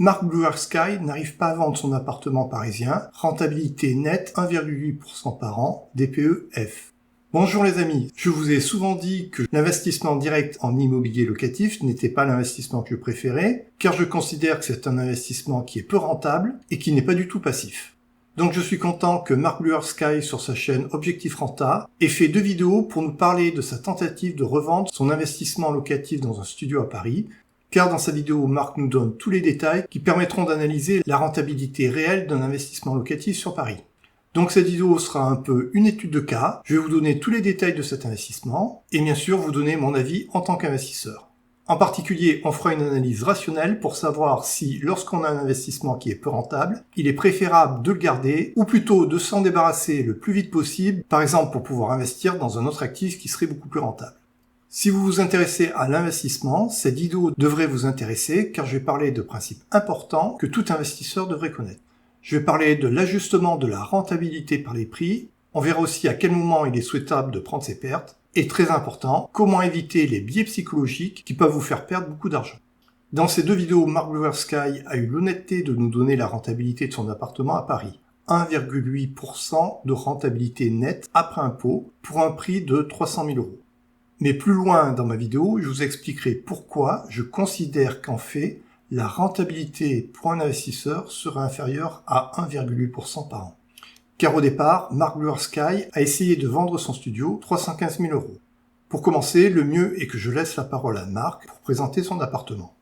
Marc Blue Sky n'arrive pas à vendre son appartement parisien, rentabilité nette 1,8% par an, DPE F. Bonjour les amis, je vous ai souvent dit que l'investissement direct en immobilier locatif n'était pas l'investissement que je préférais, car je considère que c'est un investissement qui est peu rentable et qui n'est pas du tout passif. Donc je suis content que Marc Blue Sky sur sa chaîne Objectif Renta ait fait 2 vidéos pour nous parler de sa tentative de revendre son investissement locatif dans un studio à Paris, car dans sa vidéo, Marc nous donne tous les détails qui permettront d'analyser la rentabilité réelle d'un investissement locatif sur Paris. Donc cette vidéo sera un peu une étude de cas, je vais vous donner tous les détails de cet investissement, et bien sûr vous donner mon avis en tant qu'investisseur. En particulier, on fera une analyse rationnelle pour savoir si, lorsqu'on a un investissement qui est peu rentable, il est préférable de le garder, ou plutôt de s'en débarrasser le plus vite possible, par exemple pour pouvoir investir dans un autre actif qui serait beaucoup plus rentable. Si vous vous intéressez à l'investissement, cette vidéo devrait vous intéresser car je vais parler de principes importants que tout investisseur devrait connaître. Je vais parler de l'ajustement de la rentabilité par les prix, on verra aussi à quel moment il est souhaitable de prendre ses pertes, et très important, comment éviter les biais psychologiques qui peuvent vous faire perdre beaucoup d'argent. Dans ces 2 vidéos, Marc Blue Sky a eu l'honnêteté de nous donner la rentabilité de son appartement à Paris. 1,8% de rentabilité nette après impôt pour un prix de 300 000 €. Mais plus loin dans ma vidéo, je vous expliquerai pourquoi je considère qu'en fait, la rentabilité pour un investisseur sera inférieure à 1,8% par an. Car au départ, Marc Blue Sky a essayé de vendre son studio 315 000 €. Pour commencer, le mieux est que je laisse la parole à Marc pour présenter son appartement.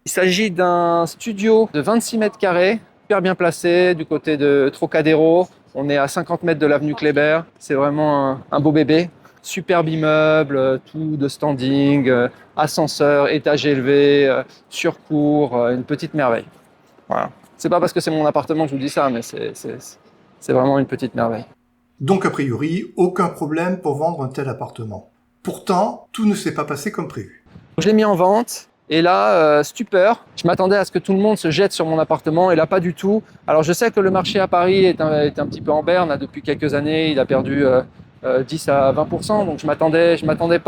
Il s'agit d'un studio de 26 mètres carrés, super bien placé du côté de Trocadéro. On est à 50 mètres de l'avenue Kléber. C'est vraiment un beau bébé. Superbe immeuble, tout de standing, ascenseur, étage élevé, surcour, une petite merveille. Voilà. C'est pas parce que c'est mon appartement que je vous dis ça, mais c'est vraiment une petite merveille. Donc a priori, aucun problème pour vendre un tel appartement. Pourtant, tout ne s'est pas passé comme prévu. Je l'ai mis en vente. Et là, stupeur, je m'attendais à ce que tout le monde se jette sur mon appartement et là pas du tout. Alors je sais que le marché à Paris est un petit peu en berne, depuis quelques années, il a perdu 10 à 20%, donc je m'attendais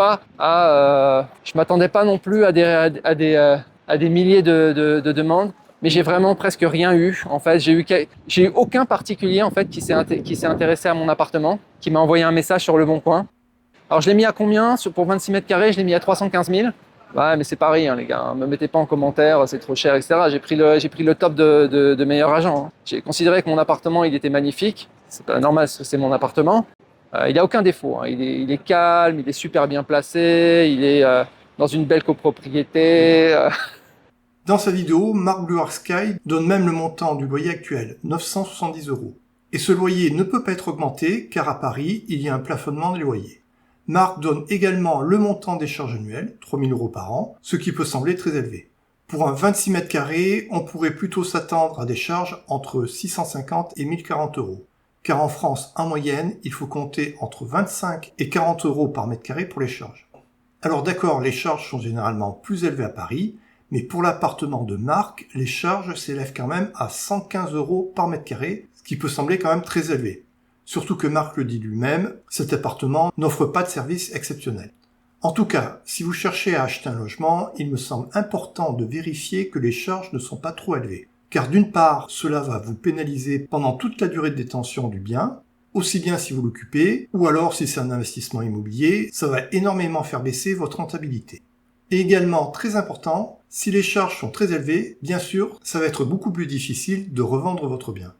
pas non plus à des milliers de demandes, mais j'ai vraiment presque rien eu. En fait, j'ai eu aucun particulier en fait qui s'est intéressé à mon appartement, qui m'a envoyé un message sur Le Bon Coin. Alors je l'ai mis à combien pour 26 mètres carrés? Je l'ai mis à 315 000. Ouais, mais c'est Paris, les gars. Me mettez pas en commentaire, c'est trop cher, etc. J'ai pris le top de meilleurs agents. J'ai considéré que mon appartement, il était magnifique. C'est pas normal, c'est mon appartement. Il n'a aucun défaut. Il est calme, il est super bien placé, il est dans une belle copropriété. Dans sa vidéo, Marc Blue Sky donne même le montant du loyer actuel, 970 €. Et ce loyer ne peut pas être augmenté car à Paris, il y a un plafonnement des loyers. Marc donne également le montant des charges annuelles, 3 000 € par an, ce qui peut sembler très élevé. Pour un 26 mètres carrés, on pourrait plutôt s'attendre à des charges entre 650 et 1040 €. Car en France, en moyenne, il faut compter entre 25 et 40 € par mètre carré pour les charges. Alors d'accord, les charges sont généralement plus élevées à Paris, mais pour l'appartement de Marc, les charges s'élèvent quand même à 115 € par mètre carré, ce qui peut sembler quand même très élevé. Surtout que Marc le dit lui-même, cet appartement n'offre pas de service exceptionnel. En tout cas, si vous cherchez à acheter un logement, il me semble important de vérifier que les charges ne sont pas trop élevées. Car d'une part, cela va vous pénaliser pendant toute la durée de détention du bien, aussi bien si vous l'occupez, ou alors si c'est un investissement immobilier, ça va énormément faire baisser votre rentabilité. Et également, très important, si les charges sont très élevées, bien sûr, ça va être beaucoup plus difficile de revendre votre bien.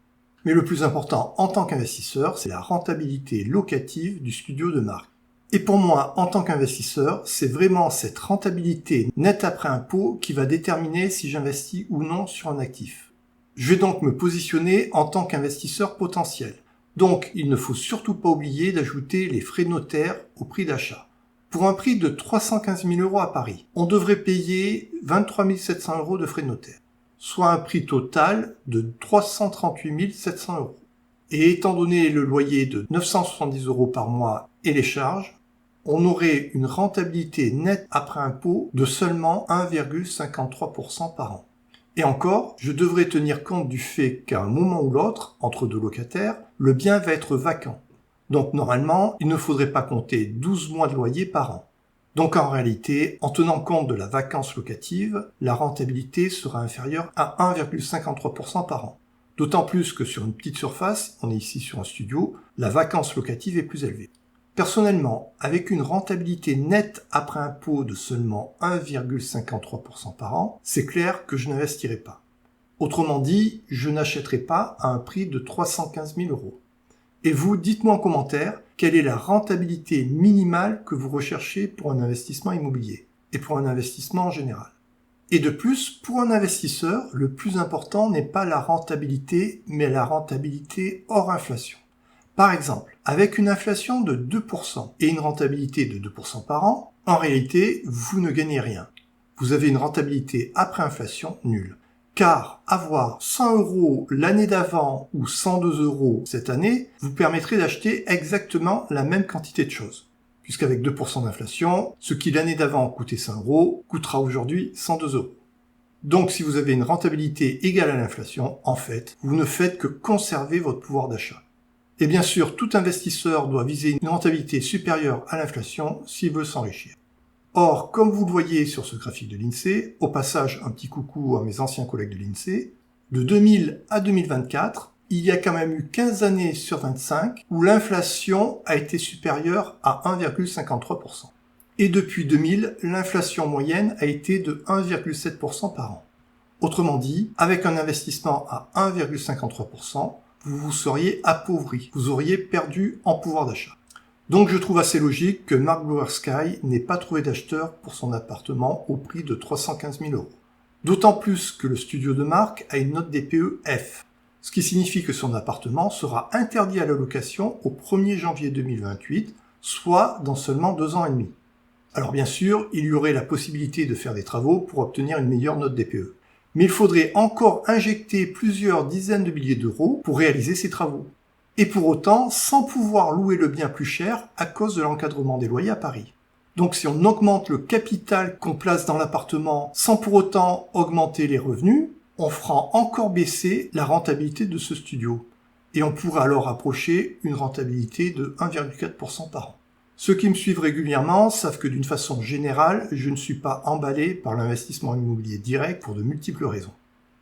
Mais le plus important en tant qu'investisseur, c'est la rentabilité locative du studio de Marc. Et pour moi, en tant qu'investisseur, c'est vraiment cette rentabilité nette après impôt qui va déterminer si j'investis ou non sur un actif. Je vais donc me positionner en tant qu'investisseur potentiel. Donc, il ne faut surtout pas oublier d'ajouter les frais notaires au prix d'achat. Pour un prix de 315 000 € à Paris, on devrait payer 23 700 € de frais notaires, soit un prix total de 338 700 €. Et étant donné le loyer de 970 € par mois et les charges, on aurait une rentabilité nette après impôt de seulement 1,53% par an. Et encore, je devrais tenir compte du fait qu'à un moment ou l'autre, entre 2 locataires, le bien va être vacant. Donc normalement, il ne faudrait pas compter 12 mois de loyer par an. Donc en réalité, en tenant compte de la vacance locative, la rentabilité sera inférieure à 1,53% par an. D'autant plus que sur une petite surface, on est ici sur un studio, la vacance locative est plus élevée. Personnellement, avec une rentabilité nette après impôt de seulement 1,53% par an, c'est clair que je n'investirai pas. Autrement dit, je n'achèterai pas à un prix de 315 000 euros. Et vous, dites-moi en commentaire, quelle est la rentabilité minimale que vous recherchez pour un investissement immobilier et pour un investissement en général. Et de plus, pour un investisseur, le plus important n'est pas la rentabilité, mais la rentabilité hors inflation. Par exemple, avec une inflation de 2% et une rentabilité de 2% par an, en réalité, vous ne gagnez rien. Vous avez une rentabilité après inflation nulle. Car avoir 100 euros l'année d'avant ou 102 euros cette année vous permettrait d'acheter exactement la même quantité de choses. Puisqu'avec 2% d'inflation, ce qui l'année d'avant coûtait 100 euros coûtera aujourd'hui 102 euros. Donc si vous avez une rentabilité égale à l'inflation, en fait, vous ne faites que conserver votre pouvoir d'achat. Et bien sûr, tout investisseur doit viser une rentabilité supérieure à l'inflation s'il veut s'enrichir. Or, comme vous le voyez sur ce graphique de l'INSEE, au passage un petit coucou à mes anciens collègues de l'INSEE, de 2000 à 2024, il y a quand même eu 15 années sur 25 où l'inflation a été supérieure à 1,53%. Et depuis 2000, l'inflation moyenne a été de 1,7% par an. Autrement dit, avec un investissement à 1,53%, vous vous seriez appauvri, vous auriez perdu en pouvoir d'achat. Donc je trouve assez logique que Mark Blower Sky n'ait pas trouvé d'acheteur pour son appartement au prix de 315 000 euros. D'autant plus que le studio de Mark a une note DPE F, ce qui signifie que son appartement sera interdit à la location au 1er janvier 2028, soit dans seulement 2 ans et demi. Alors bien sûr, il y aurait la possibilité de faire des travaux pour obtenir une meilleure note DPE. Mais il faudrait encore injecter plusieurs dizaines de milliers d'euros pour réaliser ces travaux. Et pour autant, sans pouvoir louer le bien plus cher à cause de l'encadrement des loyers à Paris. Donc si on augmente le capital qu'on place dans l'appartement sans pour autant augmenter les revenus, on fera encore baisser la rentabilité de ce studio. Et on pourrait alors approcher une rentabilité de 1,4% par an. Ceux qui me suivent régulièrement savent que d'une façon générale, je ne suis pas emballé par l'investissement immobilier direct pour de multiples raisons.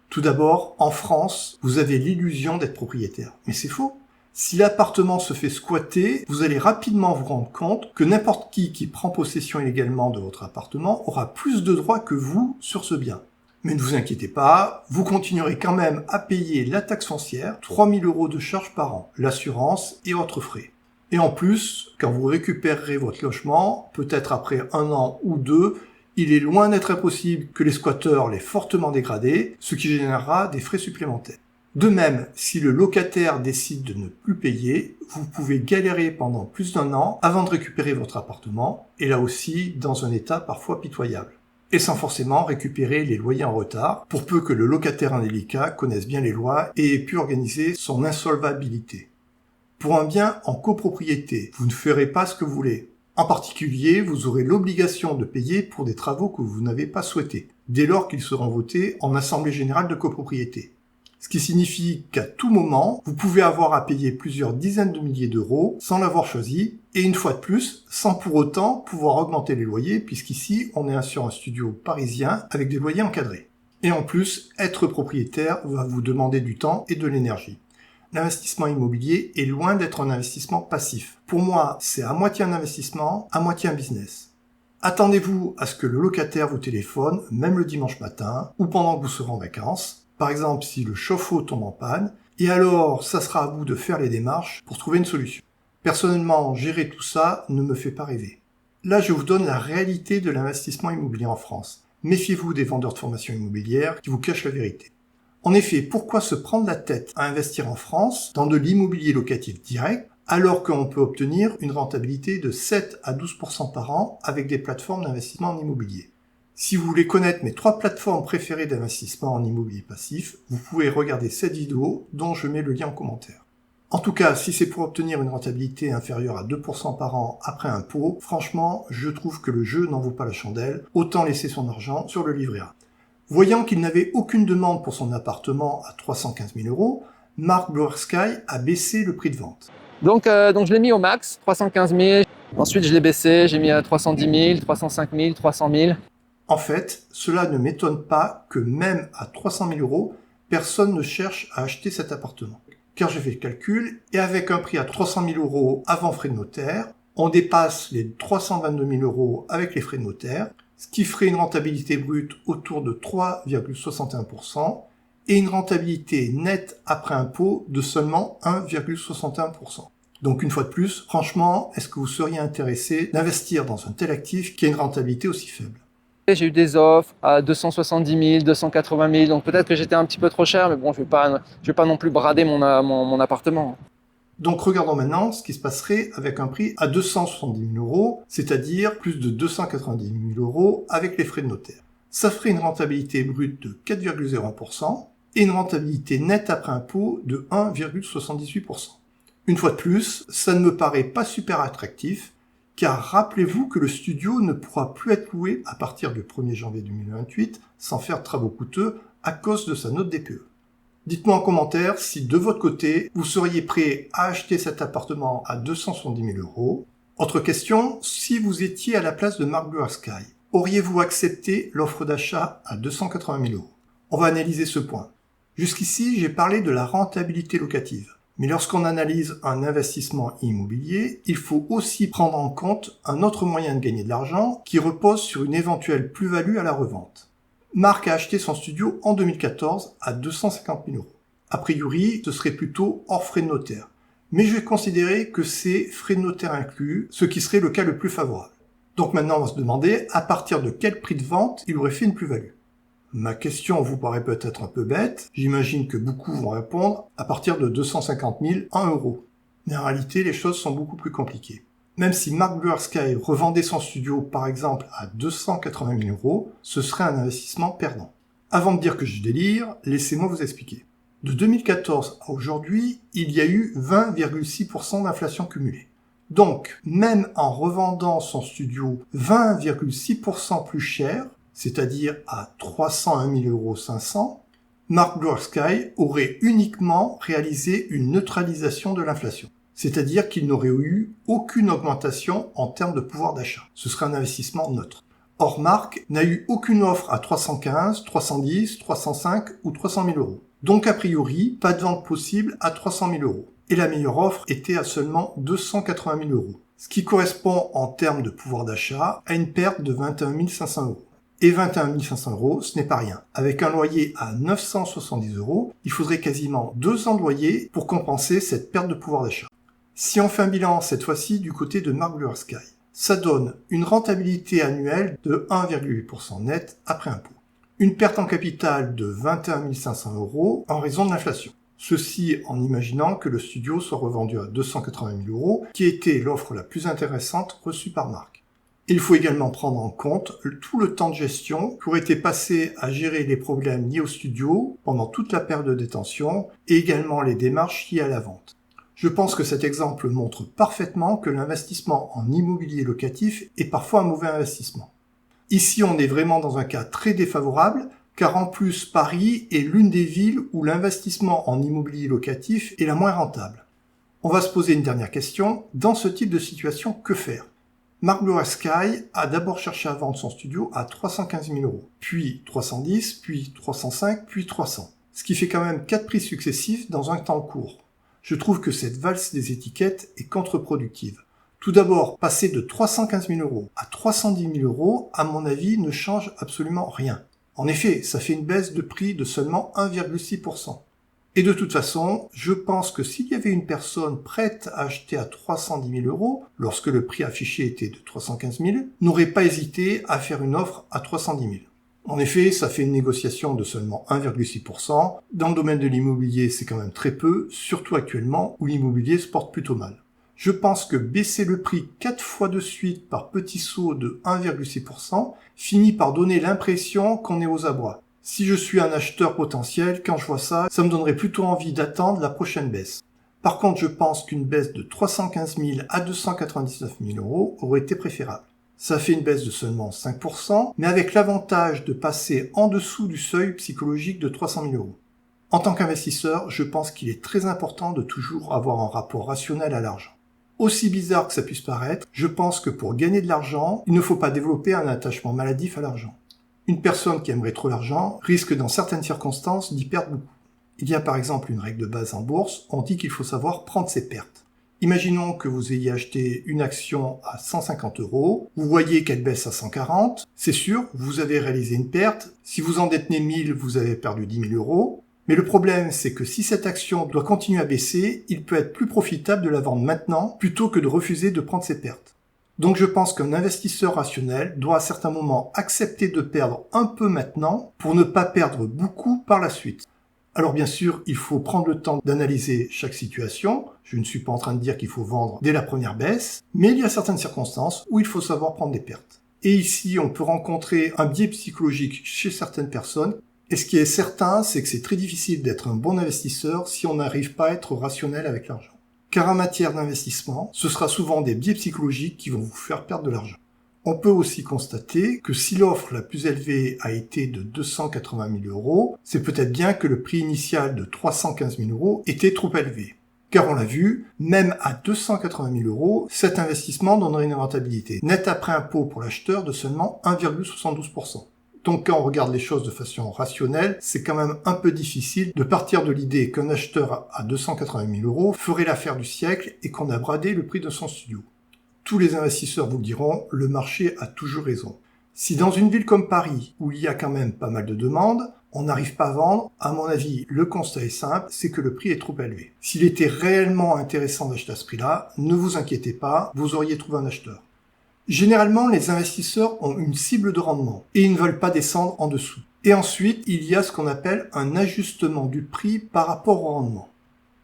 Tout d'abord, en France, vous avez l'illusion d'être propriétaire. Mais c'est faux. Si l'appartement se fait squatter, vous allez rapidement vous rendre compte que n'importe qui prend possession illégalement de votre appartement aura plus de droits que vous sur ce bien. Mais ne vous inquiétez pas, vous continuerez quand même à payer la taxe foncière, 3 000 euros de charges par an, l'assurance et autres frais. Et en plus, quand vous récupérerez votre logement, peut-être après 1 an ou 2, il est loin d'être impossible que les squatteurs l'aient fortement dégradé, ce qui générera des frais supplémentaires. De même, si le locataire décide de ne plus payer, vous pouvez galérer pendant plus d'1 an avant de récupérer votre appartement, et là aussi dans un état parfois pitoyable. Et sans forcément récupérer les loyers en retard, pour peu que le locataire indélicat connaisse bien les lois et ait pu organiser son insolvabilité. Pour un bien en copropriété, vous ne ferez pas ce que vous voulez. En particulier, vous aurez l'obligation de payer pour des travaux que vous n'avez pas souhaités, dès lors qu'ils seront votés en assemblée générale de copropriété. Ce qui signifie qu'à tout moment, vous pouvez avoir à payer plusieurs dizaines de milliers d'euros sans l'avoir choisi, et une fois de plus, sans pour autant pouvoir augmenter les loyers, puisqu'ici, on est sur un studio parisien avec des loyers encadrés. Et en plus, être propriétaire va vous demander du temps et de l'énergie. L'investissement immobilier est loin d'être un investissement passif. Pour moi, c'est à moitié un investissement, à moitié un business. Attendez-vous à ce que le locataire vous téléphone, même le dimanche matin, ou pendant que vous serez en vacances, par exemple si le chauffe-eau tombe en panne, et alors ça sera à vous de faire les démarches pour trouver une solution. Personnellement, gérer tout ça ne me fait pas rêver. Là, je vous donne la réalité de l'investissement immobilier en France. Méfiez-vous des vendeurs de formation immobilière qui vous cachent la vérité. En effet, pourquoi se prendre la tête à investir en France dans de l'immobilier locatif direct alors qu'on peut obtenir une rentabilité de 7 à 12% par an avec des plateformes d'investissement en immobilier? Si vous voulez connaître mes 3 plateformes préférées d'investissement en immobilier passif, vous pouvez regarder cette vidéo dont je mets le lien en commentaire. En tout cas, si c'est pour obtenir une rentabilité inférieure à 2% par an après impôt, franchement, je trouve que le jeu n'en vaut pas la chandelle, autant laisser son argent sur le livret A. Voyant qu'il n'avait aucune demande pour son appartement à 315 000 euros, Mark Blower Sky a baissé le prix de vente. Donc je l'ai mis au max, 315 000. Ensuite, je l'ai baissé, j'ai mis à 310 000, 305 000, 300 000. En fait, cela ne m'étonne pas que même à 300 000 euros, personne ne cherche à acheter cet appartement. Car j'ai fait le calcul, et avec un prix à 300 000 euros avant frais de notaire, on dépasse les 322 000 euros avec les frais de notaire, ce qui ferait une rentabilité brute autour de 3,61% et une rentabilité nette après impôt de seulement 1,61%. Donc une fois de plus, franchement, est-ce que vous seriez intéressé d'investir dans un tel actif qui a une rentabilité aussi faible ? J'ai eu des offres à 270 000, 280 000, donc peut-être que j'étais un petit peu trop cher, mais bon, je vais pas non plus brader mon appartement. Donc regardons maintenant ce qui se passerait avec un prix à 270 000 euros, c'est-à-dire plus de 290 000 euros avec les frais de notaire. Ça ferait une rentabilité brute de 4,01% et une rentabilité nette après impôt de 1,78%. Une fois de plus, ça ne me paraît pas super attractif, car rappelez-vous que le studio ne pourra plus être loué à partir du 1er janvier 2028 sans faire de travaux coûteux à cause de sa note DPE. Dites-moi en commentaire si de votre côté, vous seriez prêt à acheter cet appartement à 270 000 euros. Autre question, si vous étiez à la place de Mark Blue Sky, auriez-vous accepté l'offre d'achat à 280 000 euros ? On va analyser ce point. Jusqu'ici, j'ai parlé de la rentabilité locative. Mais lorsqu'on analyse un investissement immobilier, il faut aussi prendre en compte un autre moyen de gagner de l'argent qui repose sur une éventuelle plus-value à la revente. Marc a acheté son studio en 2014 à 250 000 euros. A priori, ce serait plutôt hors frais de notaire. Mais je vais considérer que c'est frais de notaire inclus, ce qui serait le cas le plus favorable. Donc maintenant, on va se demander à partir de quel prix de vente il aurait fait une plus-value. Ma question vous paraît peut-être un peu bête, j'imagine que beaucoup vont répondre à partir de 250 000 en euros. Mais en réalité, les choses sont beaucoup plus compliquées. Même si Mark Blue Sky revendait son studio par exemple à 280 000 euros, ce serait un investissement perdant. Avant de dire que je délire, laissez-moi vous expliquer. De 2014 à aujourd'hui, il y a eu 20,6% d'inflation cumulée. Donc, même en revendant son studio 20,6% plus cher, c'est-à-dire à 301 500 €, Mark Blue Sky aurait uniquement réalisé une neutralisation de l'inflation. C'est-à-dire qu'il n'aurait eu aucune augmentation en termes de pouvoir d'achat. Ce serait un investissement neutre. Or, Mark n'a eu aucune offre à 315, 310, 305 ou 300 000 euros. Donc, a priori, pas de vente possible à 300 000 euros. Et la meilleure offre était à seulement 280 000 euros. Ce qui correspond en termes de pouvoir d'achat à une perte de 21 500 euros. Et 21 500 euros, ce n'est pas rien. Avec un loyer à 970 euros, il faudrait quasiment 2 ans de loyer pour compenser cette perte de pouvoir d'achat. Si on fait un bilan cette fois-ci du côté de Mark Blue Sky, ça donne une rentabilité annuelle de 1,8% net après impôt. Une perte en capital de 21 500 euros en raison de l'inflation. Ceci en imaginant que le studio soit revendu à 280 000 euros, qui était l'offre la plus intéressante reçue par Mark. Il faut également prendre en compte tout le temps de gestion qui aurait été passé à gérer les problèmes liés au studio pendant toute la période de détention et également les démarches liées à la vente. Je pense que cet exemple montre parfaitement que l'investissement en immobilier locatif est parfois un mauvais investissement. Ici, on est vraiment dans un cas très défavorable, car en plus, Paris est l'une des villes où l'investissement en immobilier locatif est la moins rentable. On va se poser une dernière question. Dans ce type de situation, que faire ? Mark Blue Sky a d'abord cherché à vendre son studio à 315 000 euros, puis 310, puis 305, puis 300. Ce qui fait quand même 4 prix successifs dans un temps court. Je trouve que cette valse des étiquettes est contre-productive. Tout d'abord, passer de 315 000 euros à 310 000 euros, à mon avis, ne change absolument rien. En effet, ça fait une baisse de prix de seulement 1,6%. Et de toute façon, je pense que s'il y avait une personne prête à acheter à 310 000 euros, lorsque le prix affiché était de 315 000, n'aurait pas hésité à faire une offre à 310 000. En effet, ça fait une négociation de seulement 1,6%. Dans le domaine de l'immobilier, c'est quand même très peu, surtout actuellement où l'immobilier se porte plutôt mal. Je pense que baisser le prix 4 fois de suite par petits sauts de 1,6% finit par donner l'impression qu'on est aux abois. Si je suis un acheteur potentiel, quand je vois ça, ça me donnerait plutôt envie d'attendre la prochaine baisse. Par contre, je pense qu'une baisse de 315 000 à 299 000 euros aurait été préférable. Ça fait une baisse de seulement 5%, mais avec l'avantage de passer en dessous du seuil psychologique de 300 000 euros. En tant qu'investisseur, je pense qu'il est très important de toujours avoir un rapport rationnel à l'argent. Aussi bizarre que ça puisse paraître, je pense que pour gagner de l'argent, il ne faut pas développer un attachement maladif à l'argent. Une personne qui aimerait trop l'argent risque dans certaines circonstances d'y perdre beaucoup. Il y a par exemple une règle de base en bourse, on dit qu'il faut savoir prendre ses pertes. Imaginons que vous ayez acheté une action à 150 €, vous voyez qu'elle baisse à 140, c'est sûr, vous avez réalisé une perte, si vous en détenez 1000, vous avez perdu 10 000 €, mais le problème c'est que si cette action doit continuer à baisser, il peut être plus profitable de la vendre maintenant plutôt que de refuser de prendre ses pertes. Donc je pense qu'un investisseur rationnel doit à certains moments accepter de perdre un peu maintenant pour ne pas perdre beaucoup par la suite. Alors bien sûr, il faut prendre le temps d'analyser chaque situation. Je ne suis pas en train de dire qu'il faut vendre dès la première baisse, mais il y a certaines circonstances où il faut savoir prendre des pertes. Et ici, on peut rencontrer un biais psychologique chez certaines personnes. Et ce qui est certain, c'est que c'est très difficile d'être un bon investisseur si on n'arrive pas à être rationnel avec l'argent. Car en matière d'investissement, ce sera souvent des biais psychologiques qui vont vous faire perdre de l'argent. On peut aussi constater que si l'offre la plus élevée a été de 280 000 €, c'est peut-être bien que le prix initial de 315 000 € était trop élevé. Car on l'a vu, même à 280 000 €, cet investissement donnerait une rentabilité nette après impôt pour l'acheteur de seulement 1,72 %. Donc quand on regarde les choses de façon rationnelle, c'est quand même un peu difficile de partir de l'idée qu'un acheteur à 280 000 € ferait l'affaire du siècle et qu'on a bradé le prix de son studio. Tous les investisseurs vous le diront, le marché a toujours raison. Si dans une ville comme Paris, où il y a quand même pas mal de demandes, on n'arrive pas à vendre, à mon avis, le constat est simple, c'est que le prix est trop élevé. S'il était réellement intéressant d'acheter à ce prix-là, ne vous inquiétez pas, vous auriez trouvé un acheteur. Généralement, les investisseurs ont une cible de rendement et ils ne veulent pas descendre en dessous. Et ensuite, il y a ce qu'on appelle un ajustement du prix par rapport au rendement.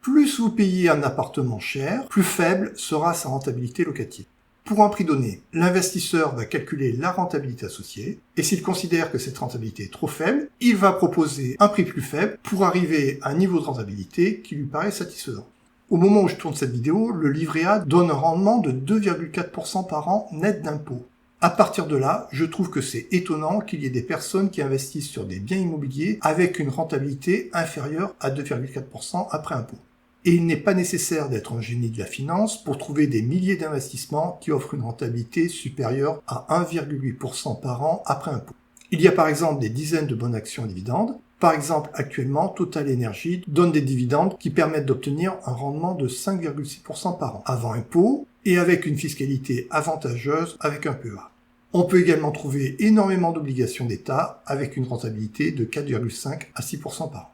Plus vous payez un appartement cher, plus faible sera sa rentabilité locative. Pour un prix donné, l'investisseur va calculer la rentabilité associée, et s'il considère que cette rentabilité est trop faible, il va proposer un prix plus faible pour arriver à un niveau de rentabilité qui lui paraît satisfaisant. Au moment où je tourne cette vidéo, le livret A donne un rendement de 2,4 % par an net d'impôts. À partir de là, je trouve que c'est étonnant qu'il y ait des personnes qui investissent sur des biens immobiliers avec une rentabilité inférieure à 2,4 % après impôt. Et il n'est pas nécessaire d'être un génie de la finance pour trouver des milliers d'investissements qui offrent une rentabilité supérieure à 1,8 % par an après impôt. Il y a par exemple des dizaines de bonnes actions à dividendes. Par exemple, actuellement, Total Energy donne des dividendes qui permettent d'obtenir un rendement de 5,6 % par an avant impôt et avec une fiscalité avantageuse avec un PEA. On peut également trouver énormément d'obligations d'État avec une rentabilité de 4,5 à 6 % par an.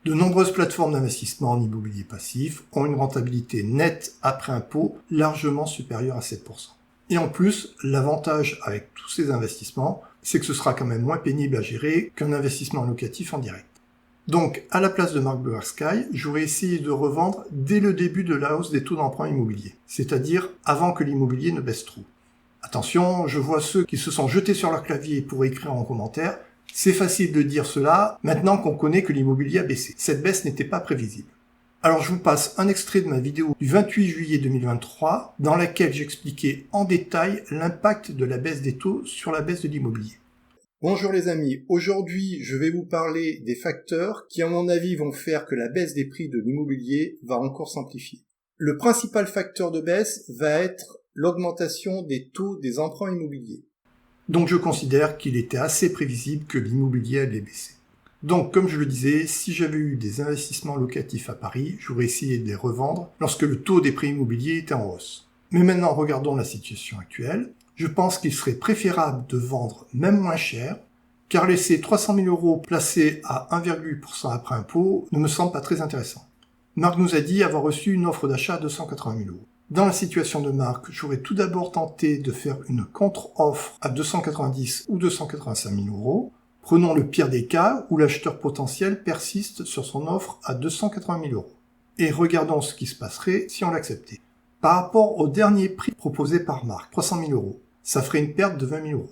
De nombreuses plateformes d'investissement en immobilier passif ont une rentabilité nette après impôt largement supérieure à 7 %. Et en plus, l'avantage avec tous ces investissements, c'est que ce sera quand même moins pénible à gérer qu'un investissement locatif en direct. Donc, à la place de Mark Blue Sky, j'aurais essayé de revendre dès le début de la hausse des taux d'emprunt immobilier, c'est-à-dire avant que l'immobilier ne baisse trop. Attention, je vois ceux qui se sont jetés sur leur clavier pour écrire en commentaire. C'est facile de dire cela maintenant qu'on connaît que l'immobilier a baissé. Cette baisse n'était pas prévisible. Alors je vous passe un extrait de ma vidéo du 28 juillet 2023 dans laquelle j'expliquais en détail l'impact de la baisse des taux sur la baisse de l'immobilier. Bonjour les amis, aujourd'hui je vais vous parler des facteurs qui à mon avis vont faire que la baisse des prix de l'immobilier va encore s'amplifier. Le principal facteur de baisse va être l'augmentation des taux des emprunts immobiliers. Donc je considère qu'il était assez prévisible que l'immobilier allait baisser. Donc comme je le disais, si j'avais eu des investissements locatifs à Paris, j'aurais essayé de les revendre lorsque le taux des prix immobiliers était en hausse. Mais maintenant regardons la situation actuelle. Je pense qu'il serait préférable de vendre même moins cher, car laisser 300 000 € placés à 1,8 % après impôt ne me semble pas très intéressant. Marc nous a dit avoir reçu une offre d'achat à 280 000 €. Dans la situation de Marc, j'aurais tout d'abord tenté de faire une contre-offre à 290 ou 285 000 €. Prenons le pire des cas où l'acheteur potentiel persiste sur son offre à 280 000 €. Et regardons ce qui se passerait si on l'acceptait. Par rapport au dernier prix proposé par Marc, 300 000 €, ça ferait une perte de 20 000 €.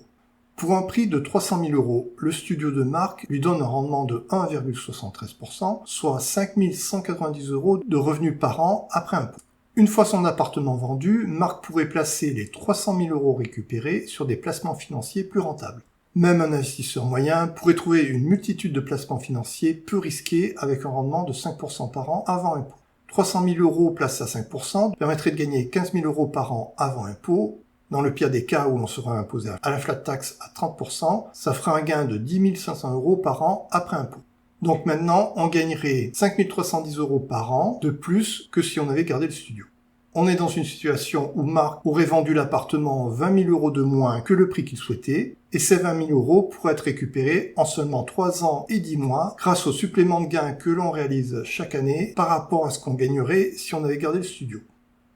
Pour un prix de 300 000 €, le studio de Marc lui donne un rendement de 1,73 %, soit 5 190 € de revenus par an après impôt. Une fois son appartement vendu, Marc pourrait placer les 300 000 € récupérés sur des placements financiers plus rentables. Même un investisseur moyen pourrait trouver une multitude de placements financiers peu risqués avec un rendement de 5% par an avant impôt. 300 000 euros placés à 5% permettrait de gagner 15 000 euros par an avant impôt. Dans le pire des cas où l'on sera imposé à la flat tax à 30%, ça fera un gain de 10 500 euros par an après impôt. Donc maintenant, on gagnerait 5 310 euros par an de plus que si on avait gardé le studio. On est dans une situation où Marc aurait vendu l'appartement 20 000 euros de moins que le prix qu'il souhaitait, et ces 20 000 euros pourraient être récupérés en seulement 3 ans et 10 mois grâce au supplément de gains que l'on réalise chaque année par rapport à ce qu'on gagnerait si on avait gardé le studio.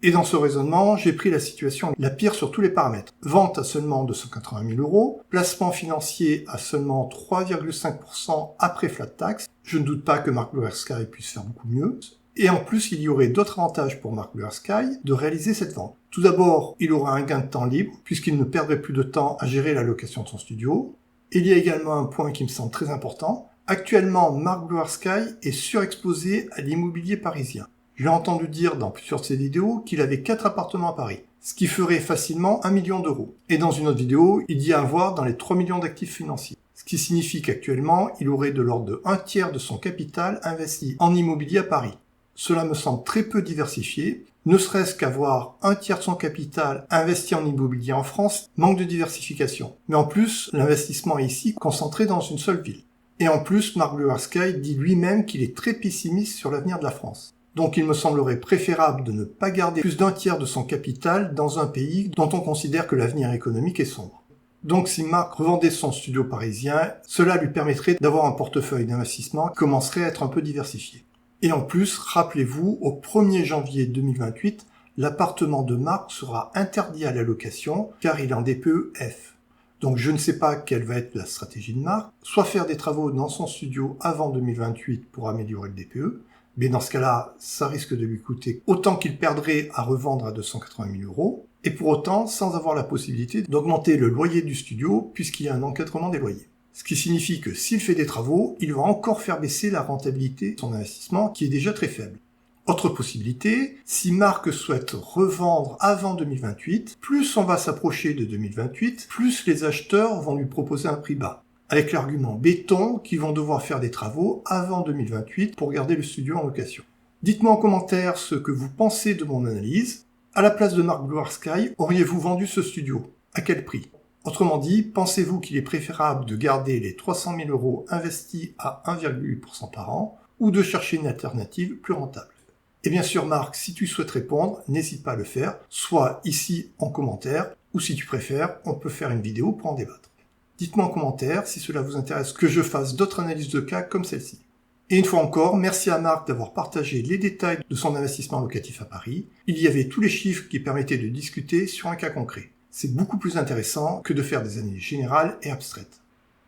Et dans ce raisonnement, j'ai pris la situation la pire sur tous les paramètres. Vente à seulement 280 000 euros, placement financier à seulement 3,5% après flat tax. Je ne doute pas que Mark Blue Air Sky puisse faire beaucoup mieux. Et en plus, il y aurait d'autres avantages pour Mark Blue Air Sky de réaliser cette vente. Tout d'abord, il aura un gain de temps libre, puisqu'il ne perdrait plus de temps à gérer la location de son studio. Il y a également un point qui me semble très important. Actuellement, Mark Blue Air Sky est surexposé à l'immobilier parisien. Je l'ai entendu dire dans plusieurs de ses vidéos qu'il avait 4 appartements à Paris, ce qui ferait facilement 1 million d'euros. Et dans une autre vidéo, il dit avoir dans les 3 millions d'actifs financiers. Ce qui signifie qu'actuellement, il aurait de l'ordre de 1/3 de son capital investi en immobilier à Paris. Cela me semble très peu diversifié, ne serait-ce qu'avoir 1/3 de son capital investi en immobilier en France manque de diversification. Mais en plus, l'investissement est ici concentré dans une seule ville. Et en plus, Mark Blue Air Sky dit lui-même qu'il est très pessimiste sur l'avenir de la France. Donc il me semblerait préférable de ne pas garder plus d'1/3 de son capital dans un pays dont on considère que l'avenir économique est sombre. Donc si Marc revendait son studio parisien, cela lui permettrait d'avoir un portefeuille d'investissement qui commencerait à être un peu diversifié. Et en plus, rappelez-vous, au 1er janvier 2028, l'appartement de Marc sera interdit à la location car il est en DPE F. Donc je ne sais pas quelle va être la stratégie de Marc, soit faire des travaux dans son studio avant 2028 pour améliorer le DPE, mais dans ce cas-là, ça risque de lui coûter autant qu'il perdrait à revendre à 280 000 euros, et pour autant sans avoir la possibilité d'augmenter le loyer du studio puisqu'il y a un encadrement des loyers. Ce qui signifie que s'il fait des travaux, il va encore faire baisser la rentabilité de son investissement qui est déjà très faible. Autre possibilité, si Marc souhaite revendre avant 2028, plus on va s'approcher de 2028, plus les acheteurs vont lui proposer un prix bas, avec l'argument béton qu'ils vont devoir faire des travaux avant 2028 pour garder le studio en location. Dites-moi en commentaire ce que vous pensez de mon analyse. À la place de Mark Blue Air Sky, auriez-vous vendu ce studio? À quel prix? Autrement dit, pensez-vous qu'il est préférable de garder les 300 000 euros investis à 1,8% par an ou de chercher une alternative plus rentable? Et bien sûr, Marc, si tu souhaites répondre, n'hésite pas à le faire, soit ici en commentaire, ou si tu préfères, on peut faire une vidéo pour en débattre. Dites-moi en commentaire si cela vous intéresse que je fasse d'autres analyses de cas comme celle-ci. Et une fois encore, merci à Marc d'avoir partagé les détails de son investissement locatif à Paris. Il y avait tous les chiffres qui permettaient de discuter sur un cas concret. C'est beaucoup plus intéressant que de faire des analyses générales et abstraites.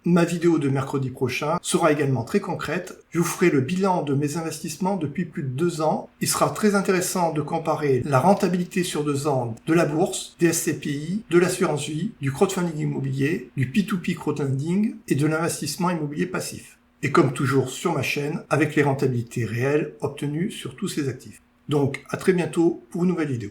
Ma vidéo de mercredi prochain sera également très concrète. Je vous ferai le bilan de mes investissements depuis plus de 2 ans. Il sera très intéressant de comparer la rentabilité sur 2 ans de la bourse, des SCPI, de l'assurance vie, du crowdfunding immobilier, du P2P crowdfunding et de l'investissement immobilier passif. Et comme toujours sur ma chaîne, avec les rentabilités réelles obtenues sur tous ces actifs. Donc à très bientôt pour une nouvelle vidéo.